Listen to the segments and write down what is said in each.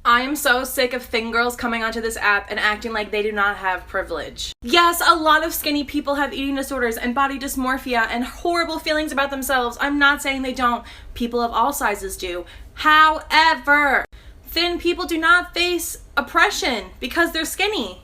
I am so sick of thin girls coming onto this app and acting like they do not have privilege. Yes, a lot of skinny people have eating disorders and body dysmorphia and horrible feelings about themselves. I'm not saying they don't. People of all sizes do. However, thin people do not face oppression because they're skinny.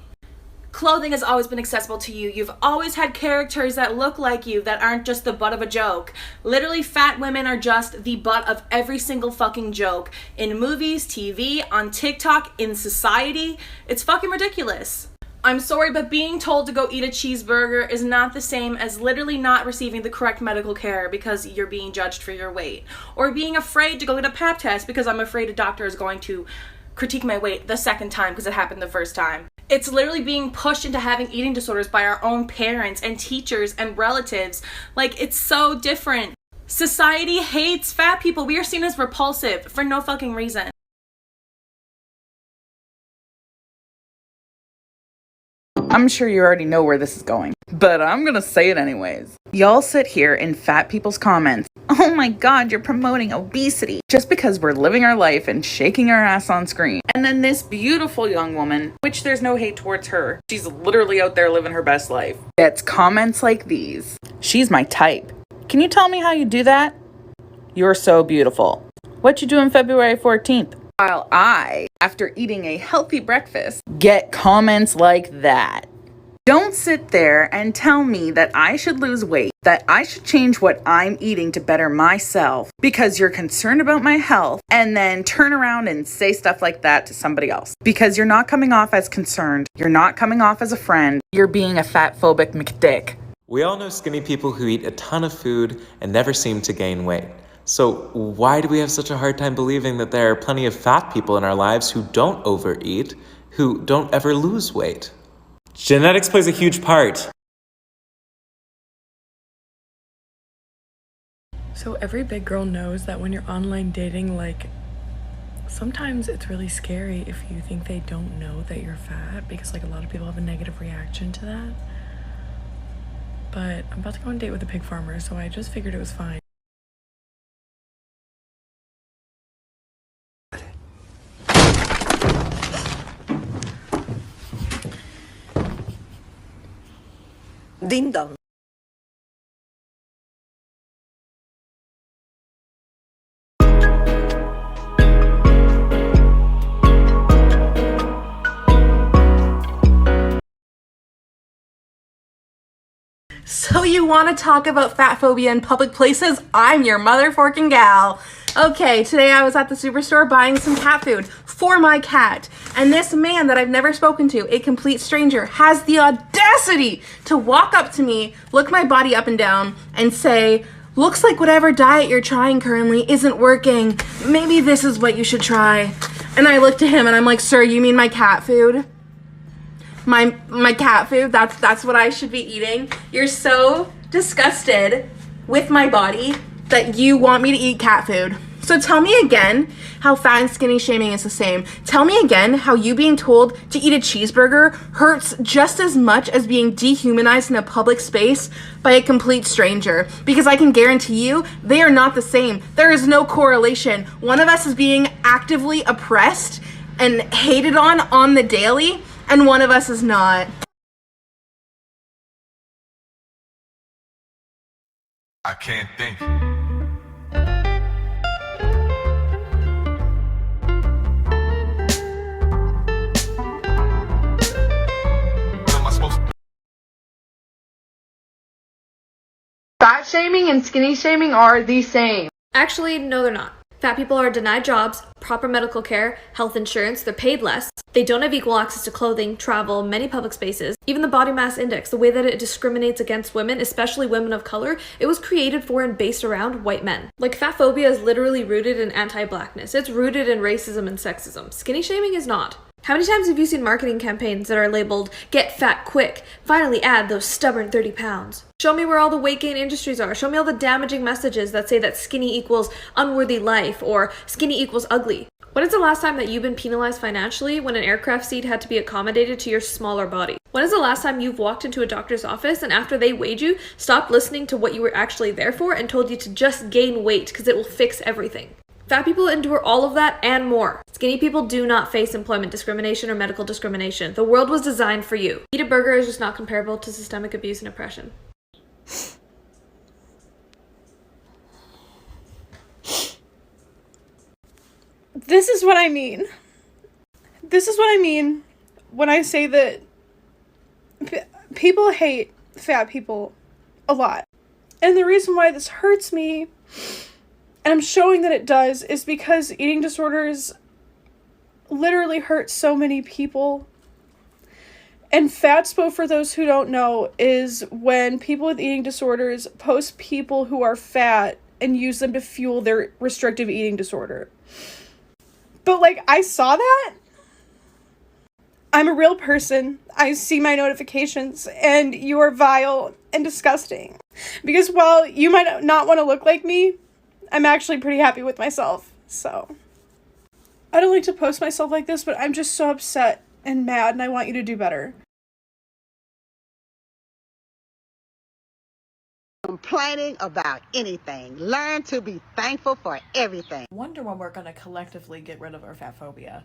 Clothing has always been accessible to you. You've always had characters that look like you that aren't just the butt of a joke. Literally, fat women are just the butt of every single fucking joke. In movies, TV, on TikTok, in society. It's fucking ridiculous. I'm sorry, but being told to go eat a cheeseburger is not the same as literally not receiving the correct medical care because you're being judged for your weight. Or being afraid to go get a pap test because I'm afraid a doctor is going to critique my weight the second time because it happened the first time. It's literally being pushed into having eating disorders by our own parents and teachers and relatives. Like, it's so different. Society hates fat people. We are seen as repulsive for no fucking reason. I'm sure you already know where this is going, but I'm gonna say it anyways. Y'all sit here in fat people's comments. Oh my god, you're promoting obesity just because we're living our life and shaking our ass on screen. And then this beautiful young woman, which there's no hate towards her, she's literally out there living her best life, gets comments like these. She's my type. Can you tell me how you do that? You're so beautiful. What you do on February 14th? While I, after eating a healthy breakfast, get comments like that. Don't sit there and tell me that I should lose weight, that I should change what I'm eating to better myself because you're concerned about my health, and then turn around and say stuff like that to somebody else. Because you're not coming off as concerned, you're not coming off as a friend, you're being a fat-phobic McDick. We all know skinny people who eat a ton of food and never seem to gain weight. So why do we have such a hard time believing that there are plenty of fat people in our lives who don't overeat, who don't ever lose weight? Genetics plays a huge part. So every big girl knows that when you're online dating, like, sometimes it's really scary if you think they don't know that you're fat, because like a lot of people have a negative reaction to that. But I'm about to go on a date with a pig farmer, so I just figured it was fine. Ding dong. So you want to talk about fat phobia in public places? I'm your motherfucking gal. Okay, today I was at the superstore buying some cat food for my cat. And this man that I've never spoken to, a complete stranger, has the audacity to walk up to me, look my body up and down, and say, "Looks like whatever diet you're trying currently isn't working. Maybe this is what you should try." And I looked at him and I'm like, "Sir, you mean my cat food? My cat food, that's what I should be eating? You're so disgusted with my body that you want me to eat cat food. So tell me again how fat and skinny shaming is the same. Tell me again how you being told to eat a cheeseburger hurts just as much as being dehumanized in a public space by a complete stranger. Because I can guarantee you, they are not the same. There is no correlation. One of us is being actively oppressed and hated on the daily, and one of us is not. I can't think. Fat shaming and skinny shaming are the same. Actually, no, they're not. Fat people are denied jobs, proper medical care, health insurance, they're paid less, they don't have equal access to clothing, travel, many public spaces. Even the body mass index, the way that it discriminates against women, especially women of color, it was created for and based around white men. Like, fat phobia is literally rooted in anti-blackness. It's rooted in racism and sexism. Skinny shaming is not. How many times have you seen marketing campaigns that are labeled, "Get fat quick, finally add those stubborn 30 pounds. Show me where all the weight gain industries are. Show me all the damaging messages that say that skinny equals unworthy life or skinny equals ugly." When is the last time that you've been penalized financially when an aircraft seat had to be accommodated to your smaller body? When is the last time you've walked into a doctor's office and after they weighed you, stopped listening to what you were actually there for and told you to just gain weight because it will fix everything? Fat people endure all of that and more. Skinny people do not face employment discrimination or medical discrimination. The world was designed for you. Eat a burger is just not comparable to systemic abuse and oppression. This is what I mean. This is what I mean when I say that people hate fat people a lot. And the reason why this hurts me, and I'm showing that it does, is because eating disorders literally hurt so many people. And fatspo, for those who don't know, is when people with eating disorders post people who are fat and use them to fuel their restrictive eating disorder. But, like, I saw that. I'm a real person. I see my notifications, and you are vile and disgusting. Because while you might not want to look like me, I'm actually pretty happy with myself. So, I don't like to post myself like this, but I'm just so upset and mad, and I want you to do better. Complaining about anything. Learn to be thankful for everything. Wonder when we're going to collectively get rid of our fat phobia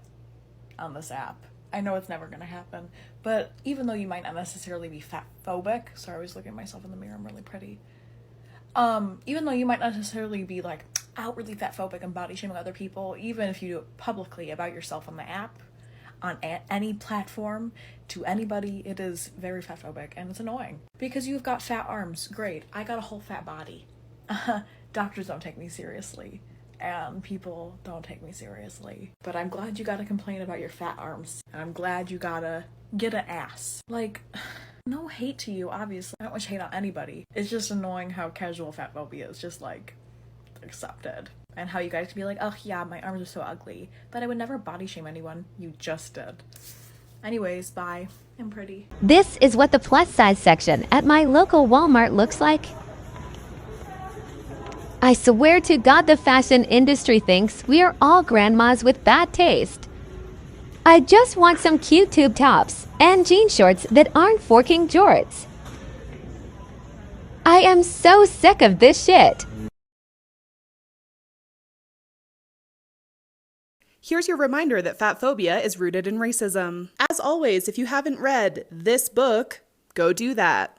on this app. I know it's never going to happen, but even though you might not necessarily be fat phobic, sorry, I was looking at myself in the mirror, I'm really pretty. Even though you might not necessarily be like outwardly fat phobic and body shaming other people, even if you do it publicly about yourself on the app, on any platform, to anybody, it is very fat phobic, and it's annoying. Because you've got fat arms, great. I got a whole fat body. Doctors don't take me seriously, and people don't take me seriously. But I'm glad you gotta complain about your fat arms, and I'm glad you gotta get an ass. Like, no hate to you, obviously. I don't wish hate on anybody. It's just annoying how casual fat phobia is just, like, accepted. And how you guys can be like, oh yeah, my arms are so ugly. But I would never body shame anyone. You just did. Anyways, bye. I'm pretty. This is what the plus size section at my local Walmart looks like. I swear to God the fashion industry thinks we are all grandmas with bad taste. I just want some cute tube tops and jean shorts that aren't forking jorts. I am so sick of this shit. Here's your reminder that fat phobia is rooted in racism. As always, if you haven't read this book, go do that.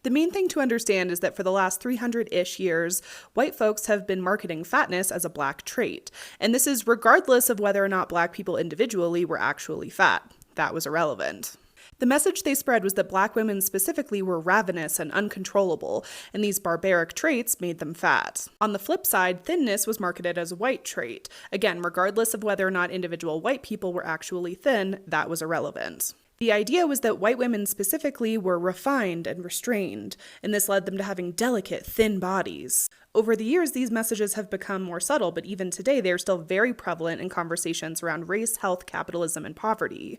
The main thing to understand is that for the last 300-ish years, white folks have been marketing fatness as a black trait. And this is regardless of whether or not black people individually were actually fat. That was irrelevant. The message they spread was that black women specifically were ravenous and uncontrollable, and these barbaric traits made them fat. On the flip side, thinness was marketed as a white trait. Again, regardless of whether or not individual white people were actually thin, that was irrelevant. The idea was that white women specifically were refined and restrained, and this led them to having delicate, thin bodies. Over the years, these messages have become more subtle, but even today, they are still very prevalent in conversations around race, health, capitalism, and poverty.